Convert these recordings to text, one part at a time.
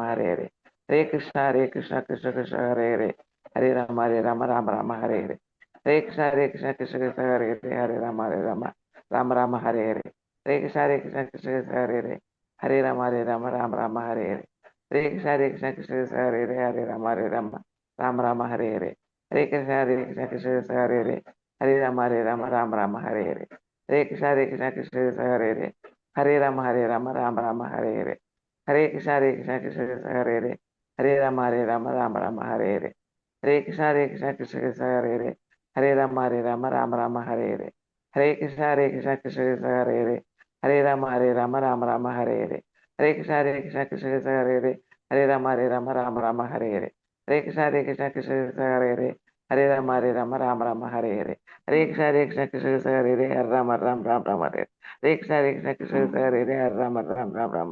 Hare Hare. Hare Krishna Krishna Krishna Hare Hare. Hare Rama Rama Hare Hare. Hare Krishna Krishna Krishna Hare Hare. Hare Rama Rama Hare Hare. Hare Krishna Krishna Krishna Hare Hare. Hare Rama Hare Hare. Hare Krishna Krishna Krishna Hare Hare. Hare Rama Hare Hare. Hare Krishna Krishna Krishna Hare Hare. Hare Rama Hare Hare. Hare Krishna Krishna Krishna Hare Hare. Hare Rama Hare Hare. Hare Krishna Krishna Krishna Hare Hare. Hare Rama Hare Hare. Hare Krishna Krishna Krishna Hare Hare. Hare Rama Hare Hare. Hare Krishna Krishna Krishna Hare Hare. Hare Rama Hare Hare. Hare Krishna Krishna Krishna Hare Hare. Hare Rama Hare Hare. Hare Krishna Krishna Krishna Hare Hare. Hare Rama Hare Hare. Hare Krishna Krishna Hare Hare. Hare Rama Hare Hare. Hare Krishna Krishna Hare Hare. Hare Rama Hare Hare.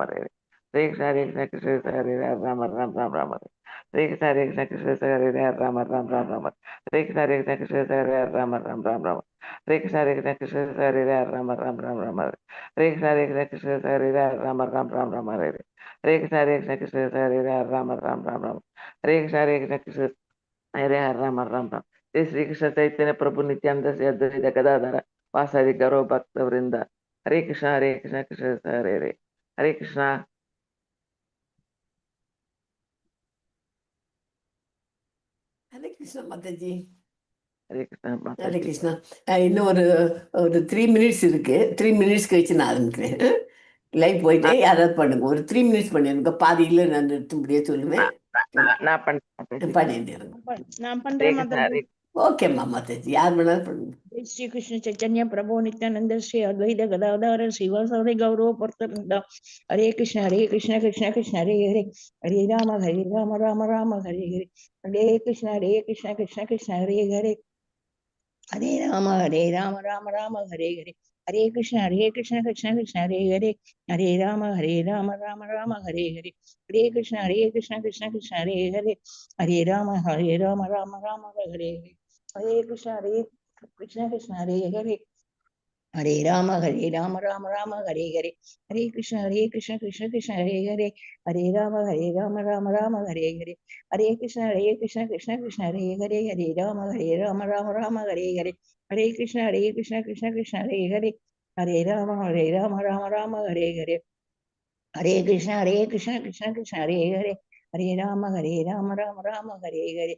Hare Krishna Krishna Hare Hare. Hare Rama Krishna Hare Hare. Hare Rama Hare Krishna Krishna Hare Hare. Hare Krishna Krishna Hare Hare. Hare Rama Hare Krishna Krishna Hare Hare. Hare Rama Hare Hare. Hare Krishna Krishna Hare Hare. Hare Rama Hare Krishna हरे हर राम राम राम। जय श्री कृष्ण चैतन्य प्रभु नित्यानंद से अद्वैत गदाधर वासादि गौरव भक्त वृंद। हरे कृष्ण कृष्ण हरे हरे। हरे कृष्णा। हरे कृष्णा माताजी। हरे कृष्णा हरे माताजी। कृष्णा। இன்னும் ஒரு 3 minutes இருக்கு. 3 minutes கழிச்சு நான் ஆரம்பிக்கிறேன். லைவ் போயிட்டு யாராவது பண்ணுங்க. ஒரு 3 மினிட்ஸ் பண்ணிருங்க. பாதியில் நான் நிறுத்தும்படியே சொல்லுவேன். நான் பண்றேன் பண்ணிடுங்க. நான் பண்றேன் மாதாஜி. ஓகேம்மா மாதாஜி, யார் வேணாலும் பண்ணுங்க. जय श्री कृष्ण चैतन्य प्रभु नित्यानंद श्री अद्वैत गदाधर श्रीवासादि गौरव भक्तवृंद। हरे कृष्ण कृष्ण कृष्ण हरे हरे। हरे राम राम राम हरे हरे। हरे कृष्ण कृष्ण कृष्ण हरे हरे। हरे राम राम राम हरे हरे। हरे कृष्ण कृष्ण कृष्ण हरे हरे। हरे राम राम राम हरे हरे। हरे कृष्ण कृष्ण कृष्ण हरे हरे। हरे राम राम राम हरे हरे। हरे कृष्ण कृष्ण कृष्ण हरे हरे। हरे राम राम राम हरे हरे। हरे कृष्ण कृष्ण कृष्ण हरे हरे। हरे राम राम राम हरे हरे। हरे कृष्ण कृष्ण कृष्ण हरे हरे। हरे राम राम राम हरे हरे। हरे कृष्ण कृष्ण कृष्ण हरे हरे। हरे राम राम राम हरे हरे। हरे कृष्ण कृष्ण कृष्ण हरे हरे। हरे राम राम राम हरे हरे। हरे कृष्ण कृष्ण कृष्ण हरे हरे। हरे राम राम राम हरे हरे।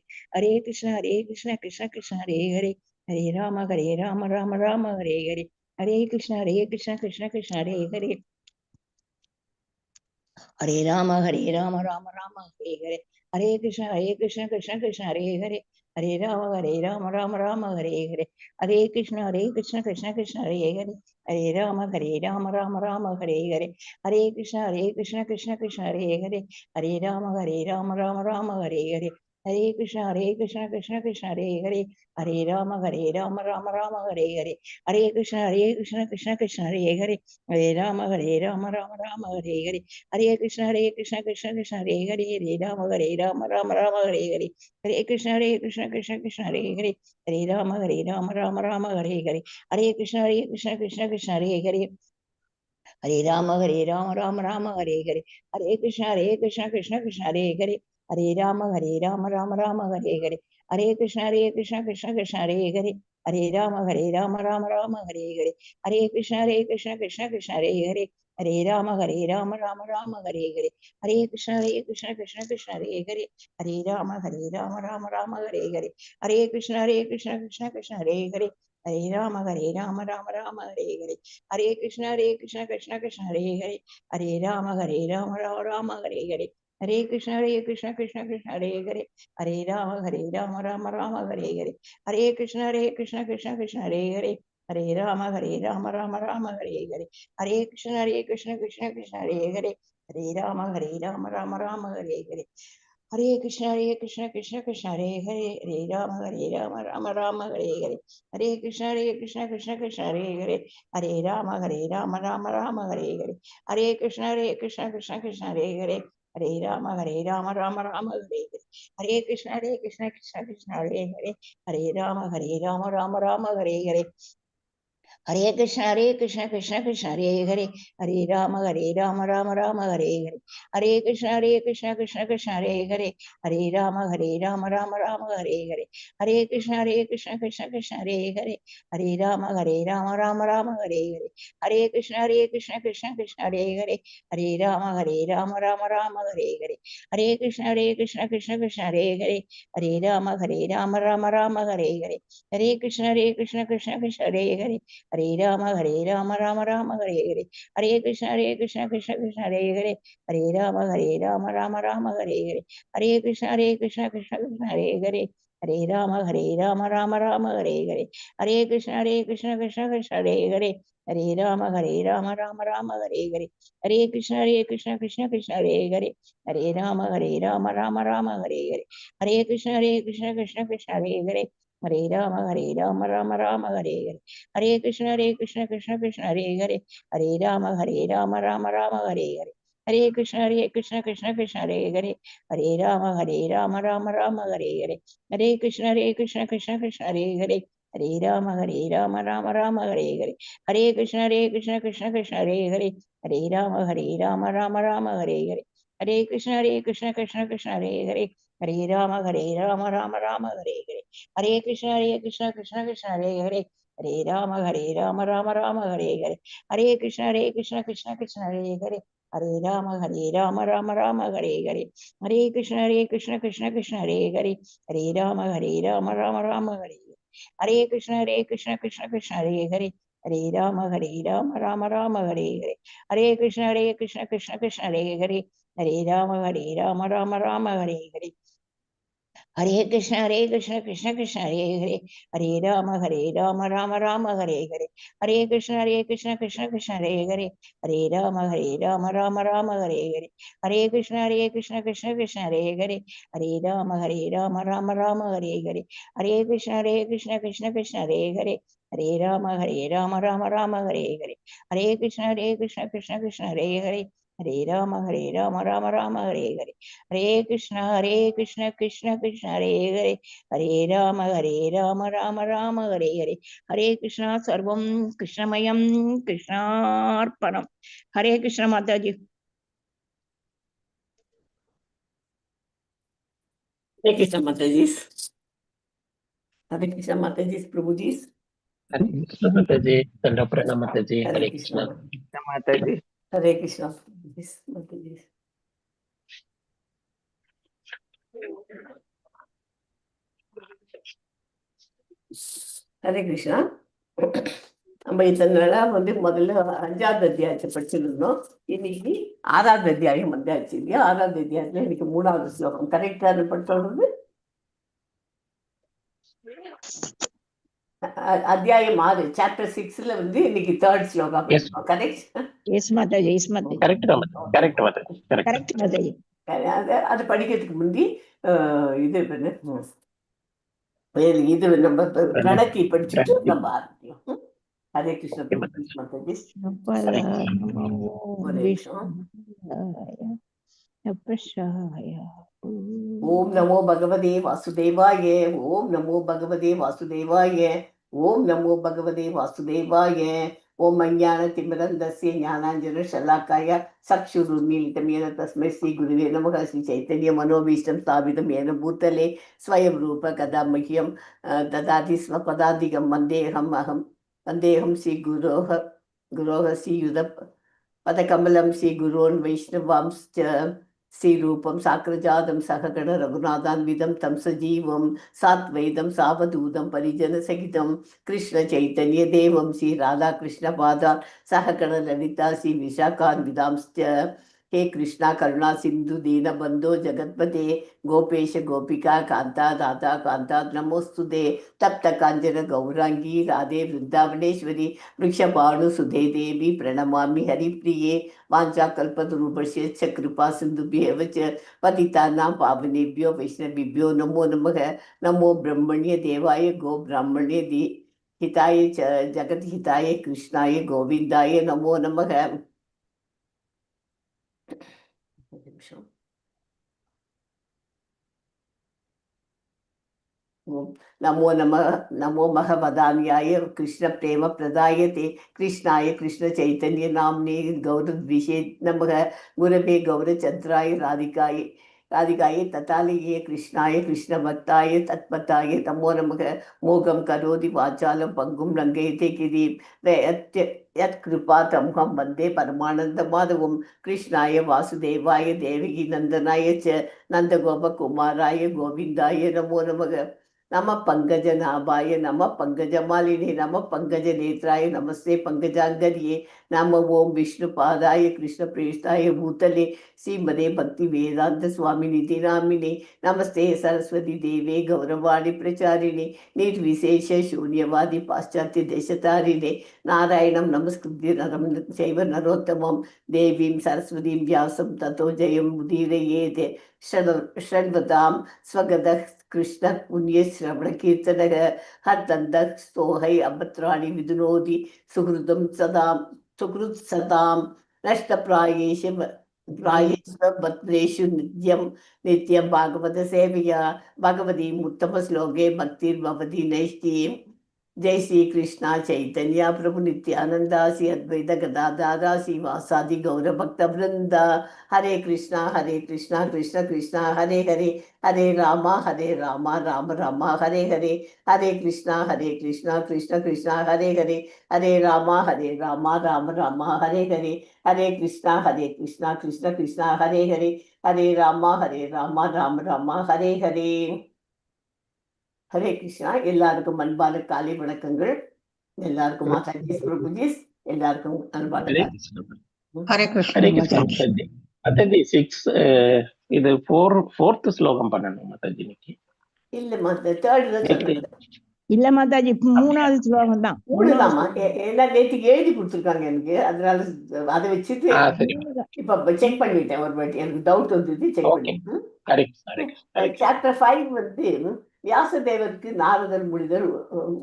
हरे कृष्ण कृष्ण कृष्ण हरे हरे। हरे राम राम राम हरे हरे। हरे कृष्ण कृष्ण कृष्ण हरे हरे। हरे राम राम हरे हरे। हरे कृष्ण कृष्ण कृष्ण हरे हरे। हरे राम राम राम हरे हरे। हरे कृष्ण कृष्ण कृष्ण हरे हरे। हरे राम राम हरे हरे। हरे कृष्ण कृष्ण कृष्ण हरे हरे। हरे राम राम राम हरे हरे। हरे कृष्ण कृष्ण कृष्ण हरे हरे। हरे राम राम राम हरे हरे। हरे कृष्ण कृष्ण कृष्ण हरे हरे। हरे राम राम हरे हरे। हरे कृष्ण कृष्ण कृष्ण हरे हरे। हरे राम राम राम हरे हरे। हरे कृष्ण कृष्ण कृष्ण हरे हरे। हरे राम राम राम हरे हरे। हरे कृष्ण कृष्ण कृष्ण हरे हरे। हरे राम राम राम हरे हरे। हरे कृष्ण कृष्ण कृष्ण हरे हरे। हरे राम राम राम हरे हरे। हरे कृष्ण कृष्ण कृष्ण हरे हरे। हरे राम राम राम हरे हरे। हरे कृष्ण कृष्ण कृष्ण हरे हरे। हरे राम राम राम हरे हरे। हरे कृष्ण कृष्ण कृष्ण हरे हरे। हरे राम राम राम हरे हरे। हरे कृष्ण कृष्ण कृष्ण हरे हरे। हरे राम राम राम हरे हरे। हरे कृष्ण कृष्ण कृष्ण हरे हरे। हरे राम राम राम हरे हरे। हरे कृष्ण कृष्ण कृष्ण हरे हरे। हरे राम राम राम हरे हरे। हरे कृष्ण कृष्ण कृष्ण हरे हरे। हरे राम राम राम हरे हरे। हरे कृष्ण कृष्ण कृष्ण हरे हरे। हरे राम राम राम हरे हरे। हरे कृष्ण कृष्ण कृष्ण हरे हरे। हरे राम राम राम हरे हरे। हरे कृष्ण कृष्ण कृष्ण हरे हरे। हरे राम राम राम हरे हरे। हरे कृष्ण कृष्ण कृष्ण हरे हरे। हरे Ram Ram Ram Hare Hare. Hare Krishna Krishna Krishna Hare Rama Rama Rama Hare Hare Hare Krishna Krishna Krishna Hare Rama Rama Hare Hare Hare Krishna Krishna Hare Rama Rama Hare Hare Hare Krishna Krishna Hare Rama Rama Hare Hare Hare Krishna Krishna Hare Rama Rama Hare Hare Hare Krishna Krishna Hare Rama Hare Hare Hare Krishna Hare Rama Rama Hare Hare Hare Krishna Hare Rama Rama Hare Hare Hare Krishna Hare Rama Rama Hare Hare Hare Krishna Hare Rama Rama Hare Hare Hare Krishna Hare Rama Hare Hare Hare Krishna Hare Rama Rama Hare Hare Hare Krishna Hare Rama Rama Hare Hare Hare Krishna Hare Rama Rama Hare Hare Hare Krishna Hare Rama Rama Hare Hare Hare Krishna Hare Rama Rama Hare Hare Hare Krishna Hare Rama Rama Hare Hare Hare Krishna Hare Rama Rama Hare Hare Hare Krishna Hare Rama Rama Hare Hare Hare Krishna Hare Rama Rama Hare Hare Hare Krishna Hare Rama Rama Hare Hare Hare Krishna Hare Hare Hare Rama Rama Hare Hare Hare Krishna Hare Hare Rama Rama Hare Hare Hare Krishna Hare Hare Rama Rama Hare Hare Hare Krishna Hare Hare Rama Rama Hare Hare Hare Krishna Hare Hare Rama Rama Hare Hare Hare Krishna Krishna Krishna Hare Rama Rama Hare Hare Hare Krishna Sarvam Krishnamayam Krishnarpanam Hare Krishna Mataji Hare Krishna Mataji. Hare Krishna Mataji, Prabhuji. Hare Krishna Mataji, Danda Pranam Mataji, Hare Hare Krishna. Krishna. Mataji. Hare Krishna Mataji. Hare Krishna. நம்ம இத்தனை நாளா முதல்ல 5வது அத்தியாயத்தை படிச்சிருந்தோம். இன்னைக்கு 6வது அத்தியாயம் வந்தாச்சு இல்லையா? 6வது அத்தியாயத்துல இன்னைக்கு 3வது ஸ்லோகம். கரெக்டா சொல்றது? அத்தியாயம் 6 சாப்டர் 6ல இன்னைக்கு 3rd ஸ்லோகா படிச்சோம். Correct? Yes Mataji, yes Mataji. Correct Mataji. Correct Mataji. அது படிக்கிறதுக்கு முந்தி இது இது நம்ம கணக்கை படிச்சுட்டு நம்ம ஆரம்பிக்கலாம். ஹரே கிருஷ்ண மாதாஜி. ஓம் நமோ பகவதே வாசுதேவாய. ஓம் நமோ பகவதே வாசுதேவாய. ஓம் நமோ பகவதே வாசுதேவாய. ஓம் அஞ்ஞான திமிரந்தஸ்ய ஞானாஞ்சன ஷலாக்காய சக்ஷுருன்மீலிதம் ஏன தஸ்மை ஸ்ரீ குருவே நமः. ஸ்ரீ சைத்தன்ய மனோபீஷ்டம் ஸ்தாபிதம் ஏன பூத்தலே ஸ்வயம் ரூப கதா மஹ்யம் ததாதி ஸ்வபதாதிகம் வந்தேகம் ஸ்ரீ குரோஹ ஸ்ரீயுத பதகமலம் ஸ்ரீ குரோன் வைஷ்ணவாம்ஸ்ச ஸ்ரீரூபம் சாக்ரஜாதம் சககண ரகுநாதான்விதம் தம் சஜீவம் சாத்வைதம் சாவதூதம் பரிஜன சகிதம் கிருஷ்ண சைத்தன்ய தேவம் ஸ்ரீ ராதா கிருஷ்ண பாதான் சககண லலிதா ஸ்ரீ விஷாகான்விதாம்ஸ்ச. हे कृष्णा करुणा सिंधु दीन बंधो जगतपते गोपेश गोपिका कांता दाता कांता नमोस्तुते तप्त कांचन गौरांगी राधे वृंदावनेश्वरी वृक्षभानु सुधे देवी प्रणमामि हरिप्रिये. वाञ्छाकल्पतरुभ्यश्च कृपा सिन्धुभ्येव च पतितानां पावनेभ्यो वैष्णवेभ्यो नमो नमः. नमो ब्रह्मण्य देवाय गो ब्राह्मण्य हिताय च जगत हिताय कृष्णाय गोविंदाय नमो नमः. ஓம் நமோ நம நமோ மகவதான்யாய கிருஷ்ண பிரேம பிரதாயதே கிருஷ்ணாய கிருஷ்ண சைத்தன்ய நாம்னே கௌர விஷே நமக குரவே கௌரச்சந்திராய ராதிகாய தத்தாலியே கிருஷ்ணாய கிருஷ்ண பக்தாய தத்பத்தாய நமோ நமக மோகம் கரோதி வாச்சாலம் பங்கும் லங்கயத்தை கிரீம் யத் கிருபா தம்ஹம் வந்தே பரமானந்த மாதவம் கிருஷ்ணாய வாசுதேவாய தேவகி நந்தனாய ச நந்தகோபகுமாராய கோவிந்தாய நமோ நமக நம பங்கஜநாபாய நம பங்கஜமாலினே நம பங்கஜ நேத்ராய நமஸ்தே பங்கஜாங்கரியே நம ஓம் விஷ்ணு பாதாய கிருஷ்ண பிரேஷ்டாய பூத்தலே ஸ்ரீமதே பக்தி வேதாந்த சுவாமி நிதி நாமினே நமஸ்தே சரஸ்வதி தேவே கௌரவாணி பிரச்சாரிணே நிர்விசேஷ சூன்யவாதி பாশ্চাত্য தேசதாரிணே நாராயணம் நமஸ்கிருத்ய நரம் சைவ நரோத்தமம் தேவீம் சரஸ்வதீம் வியாசம் ததோ ஜெயம் முதீரயேதே ஷண்வதாம் ஸ்வகத கிருஷ்ண புண்ணிய ஸ்ரவண கீர்த்தனக ஹர்தந்த ஸ்தோகை அபத்ராணி விதுனோதி சுகிருதம் சதாம் சுகிருத் சதாம் நஷ்டப்பிராயேஷு பத்ரேஷு நித்யம் பாகவத சேவையா பகவதி உத்தம ஸ்லோகே பக்திர் பவதி நைஷ்டீம் जय श्री कृष्णा चैतन्य प्रभु नित्यानंदा श्री अद्वैत गदाधारा श्रीवासादि गौर भक्त वृंद हरे कृष्णा कृष्ण कृष्ण हरे हरे हरे राम राम राम हरे हरे हरे कृष्णा कृष्ण कृष्ण हरे हरे हरे राम राम राम हरे हरे हरे कृष्णा कृष्ण कृष्ण हरे हरे हरे राम राम राम हरे हरे ஹரே கிருஷ்ணா. எல்லாருக்கும் அன்பான காலை வணக்கங்கள். எல்லாருக்கும் மாதாஜி பிரபுஜி எல்லாருக்கும் அன்பான ஹரே காலை. கிருஷ்ணா. ஹரே கிருஷ்ணா ஹரே கிருஷ்ணா மாதாஜி. மாதாஜி. மாதாஜி 6 இது 4th ஸ்லோகம் பண்ணணும் மாதாஜி இன்னைக்கு. இல்லம்மா தேர்ட் தான் சொன்னாங்க. இல்ல மாதாஜி மூணாவது ஸ்லோகம் தான். மூணுதாம்மா. ஏன்னா நேற்றுக்கு எழுதி கொடுத்துருக்காங்க எனக்கு, அதனால அதை வச்சுட்டு இப்ப செக் பண்ணிட்டேன் ஒரு வாட்டி. எனக்கு டவுட் வந்தது, செக் பண்ணிட்டேன். சாப்டர் 5 வந்து வியாசதேவருக்கு நாரதர்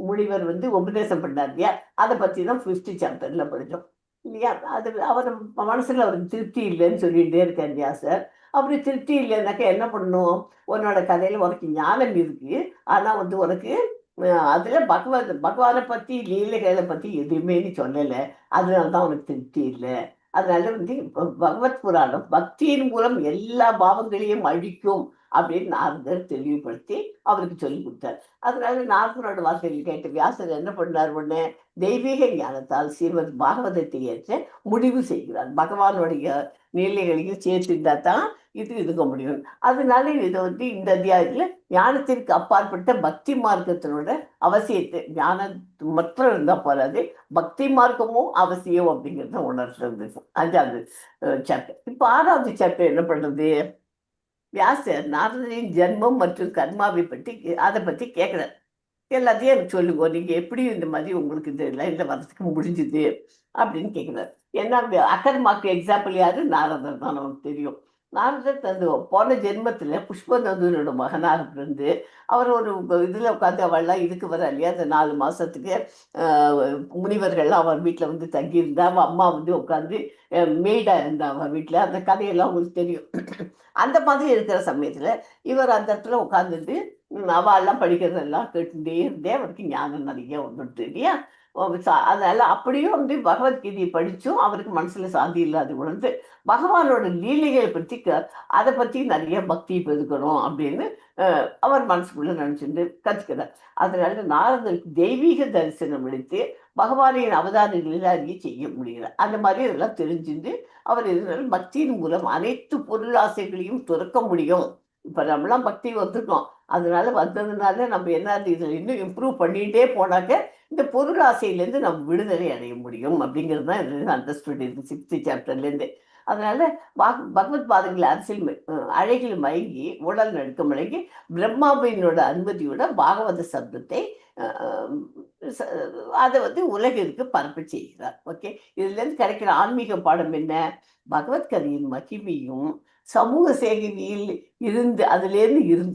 முனிவர் வந்து உபதேசம் பண்ணார் இல்லையா, அதை பத்தி தான் 5th சாப்டர்ல படிச்சோம் இல்லையா. அது அவர் மனசுல அவருக்கு திருப்தி இல்லைன்னு சொல்லிட்டே இருக்கார் வியாசர். அப்படி திருப்தி இல்லைன்னாக்கா என்ன பண்ணணும், உன்னோட கதையில உனக்கு ஞானம் இருக்கு, ஆனா வந்து உனக்கு அதுல பகவானை பத்தி லீலைகளை பத்தி எதுவுமே நீ சொல்லலை, அதனாலதான் உனக்கு திருப்தி இல்லை. அதனால வந்து பகவத் புராணம் பக்தியின் மூலம் எல்லா பாவங்களையும் அழிக்கும் அப்படின்னு நாரதர் தெளிவுபடுத்தி அவருக்கு சொல்லி கொடுத்தார். அதனால நாரதரோட வார்த்தைகள் கேட்ட வியாசர் என்ன பண்ணார், உடனே தெய்வீக ஞானத்தால் ஸ்ரீமத் பாகவதத்தை ஏற்ற முடிவு செய்கிறார். பகவானுடைய நீலைகளையும் சேர்த்துட்டா தான் இது இருக்க முடியும். அதனால இதை வந்து இந்த அத்தியாயத்துல ஞானத்திற்கு அப்பாற்பட்ட பக்தி மார்க்கத்தினோட அவசியத்தை, ஞானம் மட்டும் இருந்தா போறாது, பக்தி மார்க்கமும் அவசியம் அப்படிங்கிறத உணர்த்துறது 5வது சாப்டர். இப்ப 6வது சாப்டர் என்ன பண்றது, வியாசர் நாரதரின் ஜென்மம் மற்றும் கர்மாவை பற்றி அதை பத்தி கேட்கிறார். எல்லாத்தையும் எனக்கு சொல்லுங்க, நீங்க எப்படி இந்த மாதிரி உங்களுக்கு இந்த லைன்ல வரதுக்கு முடிஞ்சுது அப்படின்னு கேட்கிறார். ஏன்னா அகர்மாக்கு எக்ஸாம்பிள் யாரு, நாரதர் தான் நமக்கு தெரியும். நாரதர் தந்து போன ஜென்மத்துல புஷ்பநந்தனோட மகனாக பிறந்து அவர் ஒரு இதுல உட்காந்து அவள்லாம் இதுக்கு வர இல்லையா, அந்த 4 மாசத்துக்கு முனிவர்கள்லாம் அவர் வீட்டுல வந்து தங்கியிருந்தா, அவன் அம்மா வந்து உட்காந்து மெய்டா இருந்தா அவன் வீட்டுல. அந்த கதையெல்லாம் உங்களுக்கு தெரியும். அந்த மாதிரி இருக்கிற சமயத்துல இவர் அந்த இடத்துல உட்காந்துட்டு அவெல்லாம் படிக்கிறதெல்லாம் கேட்டுட்டே இருந்தே அவருக்கு ஞானம் நிறைய வந்துட்டு இல்லையா. அதனால அப்படியும் வந்து பகவத்கீதையை படிச்சும் அவருக்கு மனசுல சாந்தி இல்லாத உணர்ந்து பகவானோட லீலைகளை பற்றி அதை பத்தி நிறைய பக்தி பெருக்கணும் அப்படின்னு அவர் மனசுக்குள்ள நினைச்சுட்டு கத்துக்கிறார். அதனால நாரதருக்கு தெய்வீக தரிசனம் எடுத்து பகவானின் அவதாரங்களில் அறிய செய்ய முடியல. அந்த மாதிரி இதெல்லாம் தெரிஞ்சுட்டு அவர் இதனால பக்தியின் மூலம் அனைத்து பொருளாசைகளையும் துறக்க முடியும். இப்ப நம்மளாம் பக்தி வந்துட்டோம், அதனால வந்ததுனால நம்ம என்ன இதில் இன்னும் இம்ப்ரூவ் பண்ணிகிட்டே போனாக்க இந்த பொருளாசையிலேருந்து நம்ம விடுதலை அடைய முடியும் அப்படிங்கிறது தான் இது அண்டர்ஸ்டுட் இது 6th சாப்டர்லேருந்து. அதனால பகவத் பாதங்கள் அரசியல் அழகில் மயங்கி உடல் நடுக்க மயங்கி பிரம்மாவினோட அனுமதியோட பாகவத சப்தத்தை அதை வந்து உலகிற்கு பரப்பு செய்கிறார். ஓகே, இதுல இருந்து கிடைக்கிற ஆன்மீக பாடம் என்ன, பகவத்கதையின் மகிமையும் சமூக சேவையில் இருந்து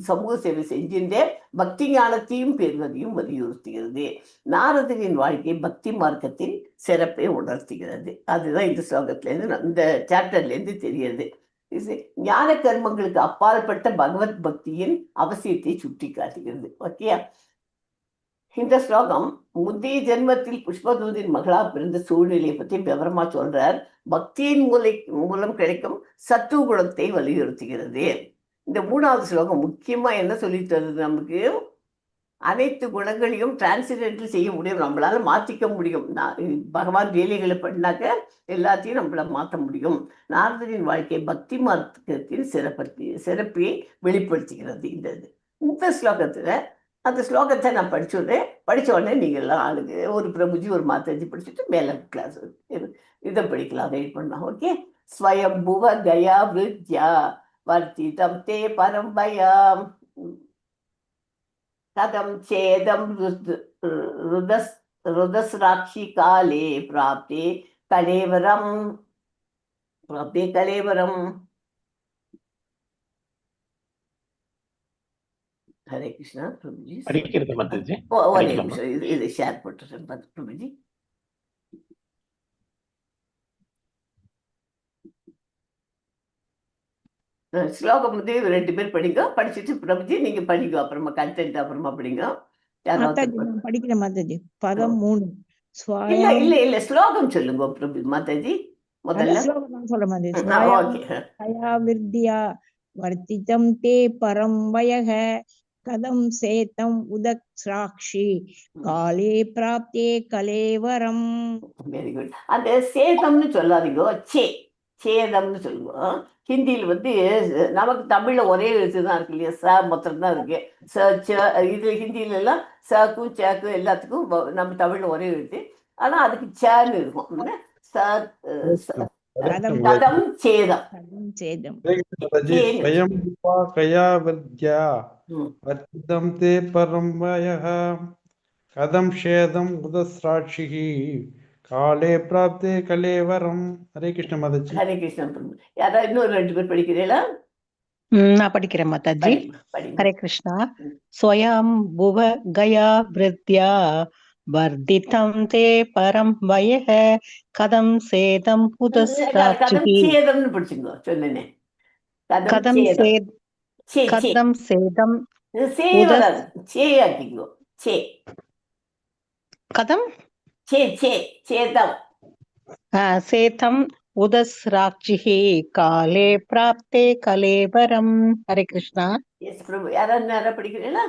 சமூக சேவை செஞ்சிருந்தே பக்தி ஞானத்தையும் பெறுவதையும் வலியுறுத்துகிறது. நாரதரின் வாழ்க்கை பக்தி மார்க்கத்தின் சிறப்பை உணர்த்துகிறது. அதுதான் இந்த ஸ்லோகத்திலேருந்து இந்த சாப்டர்லேருந்து தெரியுது. ஞான கர்மங்களுக்கு அப்பாற்பட்ட பகவத் பக்தியின் அவசியத்தை சுட்டி காட்டுகிறது. ஓகே, இந்த ஸ்லோகம் முந்தைய ஜென்மத்தில் புஷ்பதூதின் மகளா பிறந்த சூழ்நிலையை பற்றி விவரமா சொல்றார். பக்தியின் மூலம் கிடைக்கும் சத்துவ குணத்தை வலியுறுத்துகிறது. இந்த 3வது ஸ்லோகம் முக்கியமா என்ன சொல்லி தருது? நமக்கு அனைத்து குணங்களையும் டிரான்சிடென்டல் செய்ய முடியும், நம்மளால மாற்றிக்க முடியும். பகவான் வேலைகளை பண்ணாக்க எல்லாத்தையும் நம்மள மாற்ற முடியும். நாரதரின் வாழ்க்கை பக்தி மார்க்கத்தின் சிறப்பை வெளிப்படுத்துகிறது. இந்த ஸ்லோகத்துல அந்த ஸ்லோகத்தை நான் படிச்ச உடனே நீங்கள் எல்லாம் ஆளுங்க ஒரு பிரபுஜி ஒரு மாதாஜி படிச்சுட்டு மேல கிளாஸ் இதை படிக்கலாம், வெயிட் பண்ணலாம். ஓகே, ஸ்வயம்புவ கயா விருத்யா வர்த்திதம் தே பரம்பயாம் கதம் சேதம் ருதஸ்ராட்சி காலே பிராப்தே கலேவரம் ஹரே கிருஷ்ணா. பிரபுஜி படிக்கிறது மாதாஜி. ஒரே நிமிஷம் இது ஷேர் பண்ணுறேன் பிரபுஜி. ஸ்லோகம் வந்து 2 பேர் படிங்க, படிச்சுட்டு பிரபுஜி நீங்க படிங்க, அப்புறமா கண்டென்ட் அப்புறமா படிங்க. படிக்கிறேன் மாதாஜி. பதம் 3. இல்ல ஸ்லோகம் சொல்லுங்க பிரபு மாதாஜி. முதல்ல சொல்ல மாதாஜி. வர்த்திதம் தே பரம் வயக கதம் சேதம் உதக்ஷாக்ஷி காலே பிராப்தே கலேவரம். Very good. அந்த சேதம்னு சொல்லாதீங்க, சேதம்னு சொல்லுங்க. ஹிந்தியில் வந்து நமக்கு தமிழ்ல ஒரே எழுத்து தான் இருக்கு இல்லையா, ச மொத்தம் தான் இருக்கு. இது ஹிந்தியில எல்லாம் சக்கும் சேக்கும் எல்லாத்துக்கும் நம்ம தமிழ்ல ஒரே எழுத்து, ஆனா அதுக்கு சேன்னு இருக்கும். கதம் சேதம் வர்த்திதம் தே பரம்பயः கதம் சேதம் உதஸ்ராட்சிः காலே பிராப்தே கலேவரம். ஹரே கிருஷ்ண மாதாஜி. ஹரே கிருஷ்ண. யாராவது இன்னொரு 2 பேர் படிக்கிறீங்களா? நான் படிக்கிறேன் மாதாஜி. ஹரே கிருஷ்ணா. ஸ்வயம் புவ கயா விருத்யா வர்திதம் தே பரம் வயஹ கதம் சேதம் உதஸ்ராட்சிஹி. சேதம்னு படிச்சுங்க, சொன்னேனே. கதம் சேதம் கதம் சேதம் உதஸ்ராட்சிஹி காலே பிராப்தே கலேவரம். ஹரே கிருஷ்ணா. எஸ் பிரபு. யாராவது படிக்கிறீங்களா?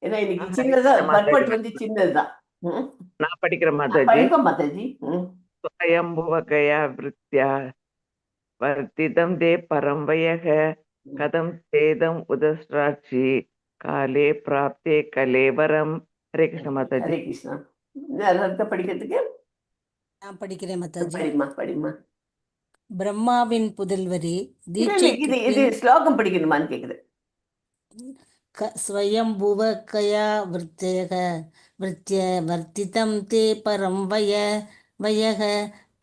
ஏன்னா இன்னைக்கு சின்னதா பட்பட் வந்து சின்னதுதான். நான் படிக்கிறேன் மாதாஜி. ஸ்வயம்புவகயா விருத்யா வர்த்திதம் தே பரம்பயக கதம் சேதம் உதஸ்ராட்சி காலே பிராப்தே கலேவரம். ஹரே கிருஷ்ண மாதாஜி. ஹரே கிருஷ்ணா. படிக்கிறதுக்கு நான் படிக்கிறேன் மாதாஜி. படிமா. பிரம்மாவின் புதல்வரே இது ஸ்லோகம் படிக்கணுமான்னு கேக்குது. ஸ்வயம்புவ கயா விருத்ய வர்த்திதம் தே பரம் வயக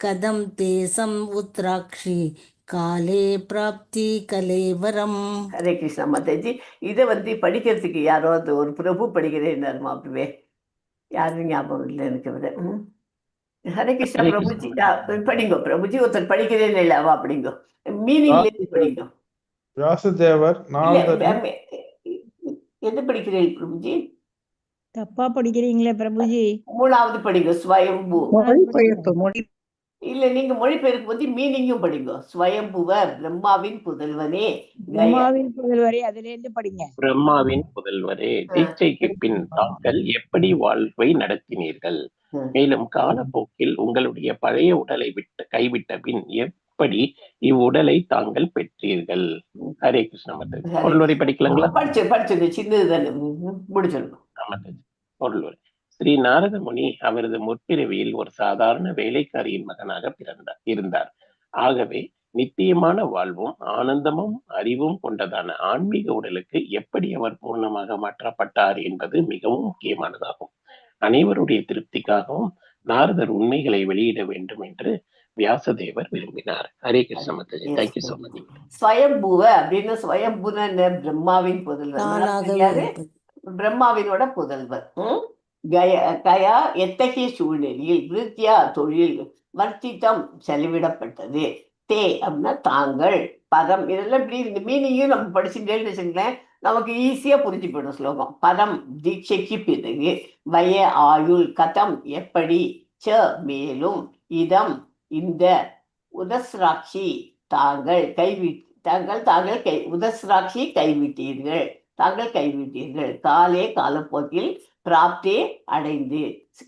கதம் தேசம் உத்ராக்ஷி காலே பிராப்தி கலேவரம். ஹரே கிருஷ்ணா மாதாஜி. இதை வந்து படிக்கிறதுக்கு யாரோ ஒரு பிரபு படிக்கிறேன் அப்படிவே யாரும் ஞாபகம் இல்லை எனக்கு. ஹரே கிருஷ்ணா. பிரபுஜி படிங்க. பிரபுஜி ஒருத்தர் படிக்கிறேன் இல்லை அவா படிங்க, மீனிங்ல படிங்க. வியாசதேவர் எது படிக்கிறீர்கள் பிரபுஜி? தப்பா படிக்கிறீங்களே பிரபுஜி. 3வது படிங்க, ஸ்வயம்பு. மொழிபெயர்ப்பு. இல்ல, நீங்க மொழிபெயர்ப்பு வந்து மீனிங்கும் படிங்க. ஸ்வயம்புவர் பிரம்மாவின் புதல்வனே. பிரம்மாவின் புதல்வரே அதுல இருந்து படிங்க. பிரம்மாவின் புதல்வரே, தீட்சைக்கு பின் தாங்கள் எப்படி வாழ்வை நடத்தினீர்கள்? மேலும் காலப்போக்கில் உங்களுடைய பழைய உடலை கைவிட்ட பின் எப்படி இவ்வுடலை தாங்கள் பெற்றீர்கள்? ஹரே கிருஷ்ண மாதாஜி. பொருளுரை படிக்கலாங்களா? படிச்சது சின்னதுதானே, முடிச்சிருங்க. பொருளுரை. ஸ்ரீ நாரத முனி அவரது முற்பிறவியில் ஒரு சாதாரண வேலைக்காரியின் மகனாக இருந்தார். ஆகவே நித்தியமான வாழ்வும் ஆனந்தமும் அறிவும் கொண்டதான ஆன்மீக உடலுக்கு எப்படி அவர் பூர்ணமாக மாற்றப்பட்டார் என்பது மிகவும் முக்கியமானதாகும். அனைவருடைய திருப்திக்காகவும் நாரதர் உண்மைகளை வெளியிட வேண்டும் என்று வியாசதேவர் விரும்பினார். Hare Krishna Mataji. Thank you so much. ஸ்வயம்புவ அப்படின்னு ஸ்வயம்புன பிரம்மாவின் புதல்வர், பிரம்மாவினோட புதல்வர். கயா எத்தகைய சூழ்நிலையில் விருத்தியா தொழில் வர்த்தித்தம் செலவிடப்பட்டது. தே அப்படின்னா தாங்கள் பரம் இதெல்லாம் இப்படி இந்த மீனிங்கும் நம்ம படிச்சுட்டேன்னு வச்சுங்களேன், நமக்கு ஈஸியா புரிஞ்சு போயிடும் ஸ்லோகம். பரம் தீட்சைக்கு பிறகு, வய ஆயுள், கதம் எப்படி, ச மேலும், இதம் இந்த, உதஸ்ராட்சி தாங்கள் உதஸ்ராட்சி கைவிட்டீர்கள், தாங்கள் கைவிட்டீர்கள், காலே காலப்போக்கில், பிராப்தே அடைந்து,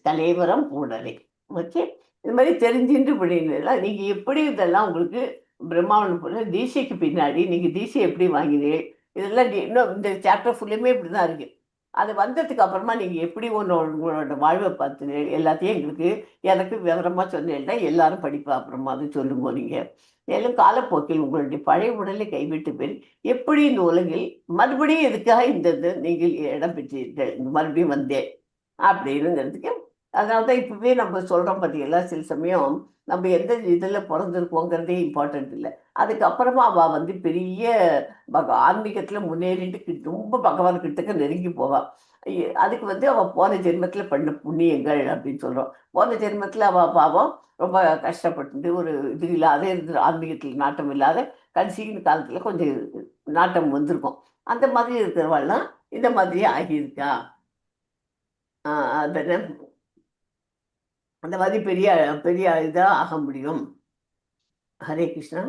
கலேவரம் கூடலை. ஓகே, இது மாதிரி தெரிஞ்சுட்டு பண்ணினா நீங்க எப்படி இதெல்லாம் உங்களுக்கு பிரம்மாவன் தீட்சைக்கு பின்னாடி நீங்க தீட்சை எப்படி வாங்கினீர்கள், இதெல்லாம் இன்னும் இந்த சாப்டர் ஃபுல்லுமே இப்படிதான் இருக்கு. அது வந்ததுக்கு அப்புறமா நீங்க எப்படி உங்களோட வாழ்வை பார்த்து எல்லாத்தையும் எனக்கு விவரமா சொன்னீங்கன்னா எல்லாரும் படிப்பா. அப்புறமா அது சொல்லுங்க நீங்க. மேலும் காலப்போக்கில் உங்களுடைய பழைய உடலை கைவிட்டு பின் எப்படி இந்த உலகில் மறுபடியும் எதுக்காக இந்த நீங்கள் இடம் பெற்றீர்கள், மறுபடியும் வந்தேன் அப்படின்னுங்கிறதுக்கு. அதனால்தான் இப்பவே நம்ம சொல்றோம் பார்த்தீங்களா, சில சமயம் நம்ம எந்த இதில் பிறந்திருக்கோங்கிறதே இம்பார்ட்டன்ட் இல்லை. அதுக்கப்புறமா அவள் பெரிய ஆன்மீகத்தில் முன்னேறிட்டு ரொம்ப பகவான் கிட்டக்க நெருங்கி போவாள். அதுக்கு அவள் போன ஜென்மத்தில் பண்ண புண்ணியங்கள் அப்படின்னு சொல்கிறோம். போன ஜென்மத்தில் அவள் பாவம் ரொம்ப கஷ்டப்பட்டு ஒரு இது இல்லாத இருந்து ஆன்மீகத்தில் நாட்டம் இல்லாத கடைசியின் காலத்தில் கொஞ்சம் நாட்டம் வந்திருக்கும். அந்த மாதிரி இருக்கிறவாள்லாம் இந்த மாதிரியே ஆகியிருக்கா. அதனை அந்த மாதிரி பெரிய பெரிய இதாக ஆக முடியும். ஹரே கிருஷ்ணா.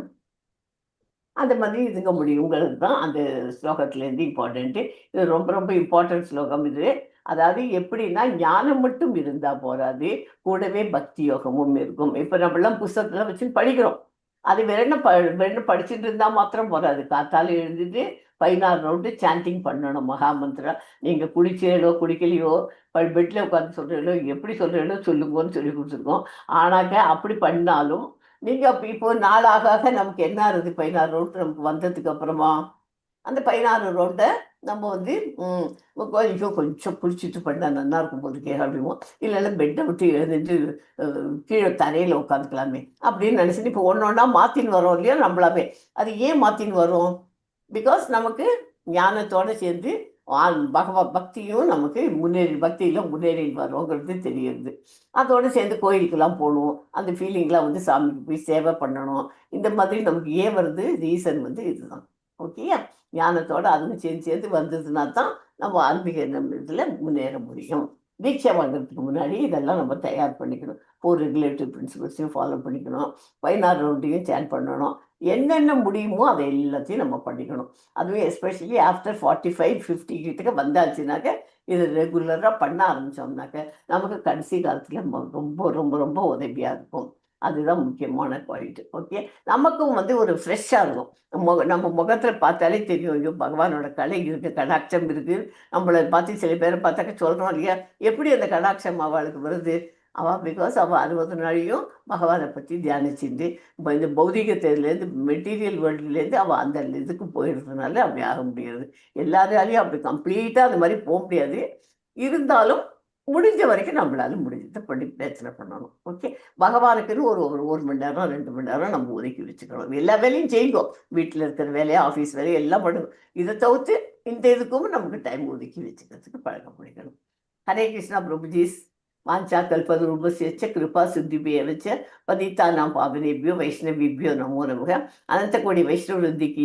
அந்த மாதிரி இதுங்க முடியுங்கிறது தான் அந்த ஸ்லோகத்துலேருந்து இம்பார்ட்டண்ட்டு. இது ரொம்ப ரொம்ப இம்பார்ட்டன்ட் ஸ்லோகம் இது. அதாவது எப்படின்னா, ஞானம் மட்டும் இருந்தால் போகாது, கூடவே பக்தி யோகமும் இருக்கும். இப்போ நம்மளாம் புஸ்தகத்தில் வச்சு படிக்கிறோம். அது வெறும் படிச்சுட்டு இருந்தால் மாத்திரம் போகாது. காத்தால எழுந்துட்டு 16 ரவுண்டு சாண்டிங் பண்ணணும் மகாமந்திரம். நீங்கள் குடிச்சீங்களோ குடிக்கலையோ, பெட்டில் உட்காந்து சொல்கிறீங்களோ, எப்படி சொல்கிறீங்களோ சொல்லுங்கன்னு சொல்லி கொடுத்துருக்கோம். ஆனாக்க அப்படி பண்ணாலும் நீங்கள் இப்போ நாளாக நமக்கு என்ன ஆகுது, 16 ரவுண்டு நமக்கு வந்ததுக்கு அப்புறமா அந்த 16 ரவுண்டை நம்ம கொஞ்சம் குளிச்சுட்டு பண்ணால் நல்லா இருக்கும் போது அப்படிவோம். இல்லைன்னா பெட்டை விட்டு எழுந்துட்டு கீழே தரையில் உட்காந்துக்கலாமே அப்படின்னு நினச்சிட்டு இப்போ ஒன்று ஒன்றா மாற்றின்னு வரோம் இல்லையா நம்மளாமே. அது ஏன் மாற்றின்னு வரும்? பிகாஸ் நமக்கு ஞானத்தோடு சேர்ந்து பக்தியும் நமக்கு பக்தியில் முன்னேறி வரோங்கிறது தெரியுது. அதோடு சேர்ந்து கோயிலுக்கெல்லாம் போகணும், அந்த ஃபீலிங்லாம் சாமிக்கு போய் சேவை பண்ணணும். இந்த மாதிரி நமக்கு ஏன் வருது, ரீசன் இதுதான். ஓகேயா? ஞானத்தோடு அதுவும் சேர்ந்து வந்ததுன்னா தான் நம்ம ஆன்மீக இதில் முன்னேற முடியும். தீட்சை வாங்கிறதுக்கு முன்னாடி இதெல்லாம் நம்ம தயார் பண்ணிக்கணும். 4 ரெகுலேட்டிவ் பிரின்சிபல்ஸையும் ஃபாலோ பண்ணிக்கணும். 16 ரவுண்டையும் சேன் பண்ணணும். என்னென்ன முடியுமோ அதை எல்லாத்தையும் நம்ம பண்ணிக்கணும். அதுவும் எஸ்பெஷலி ஆஃப்டர் 45-50 கிட்டக்க வந்தாச்சுனாக்க இது ரெகுலராக பண்ண ஆரம்பித்தோம்னாக்க நமக்கு கடைசி காலத்தில் ரொம்ப ரொம்ப ரொம்ப உதவியாக இருக்கும். அதுதான் முக்கியமான பாயிண்ட். ஓகே, நமக்கும் ஒரு ஃப்ரெஷ்ஷாக இருக்கும். நம்ம முகத்தில் பார்த்தாலே தெரியும், ஐயோ பகவானோட கலை இருக்குது, கடாட்சம் இருக்குது. நம்மளை பார்த்து சில பேரை பார்த்தாக்க சொல்கிறோம் இல்லையா, எப்படி அந்த கடாட்சம் அவளுக்கு வருது? பிகாஸ் அவள் 60 நாளையும் பகவானை பற்றி தியானிச்சுட்டு இந்த பௌதிகத்திலேருந்து மெட்டீரியல் வேர்ல்டுலேருந்து அவள் அந்த இதுக்கு போயிடுறதுனால அப்படி ஆக முடியாது. எல்லாராலையும் அப்படி கம்ப்ளீட்டாக அந்த மாதிரி போக முடியாது. இருந்தாலும் முடிஞ்ச வரைக்கும் நம்மளால முடிஞ்சதை பண்ணி பிரச்சனை பண்ணணும். ஓகே, பகவானுக்குன்னு ஒரு மணி நேரம் 2 மணி நேரம் நம்ம ஒதுக்கி வச்சுக்கணும். எல்லா வேலையும் செய்யும், வீட்டில் இருக்கிற வேலையை ஆஃபீஸ் வேலையை எல்லாம் பண்ணுவோம். இதை தவிர்த்து இந்த இதுக்கும் நமக்கு டைம் ஒதுக்கி வச்சுக்கிறதுக்கு பழக்கம் பண்ணிக்கணும். ஹரே கிருஷ்ணா பிரபுஜீஸ். வாஞ்சா கல்பதரூபஸ்ய கிருபா சித்திபேவச்ச பதிதானாம் பாவனேபியோ வைஷ்ணவிபியோ நமோ நமக. அனந்த கோடி வைஷ்ணவ விருத்திக்கு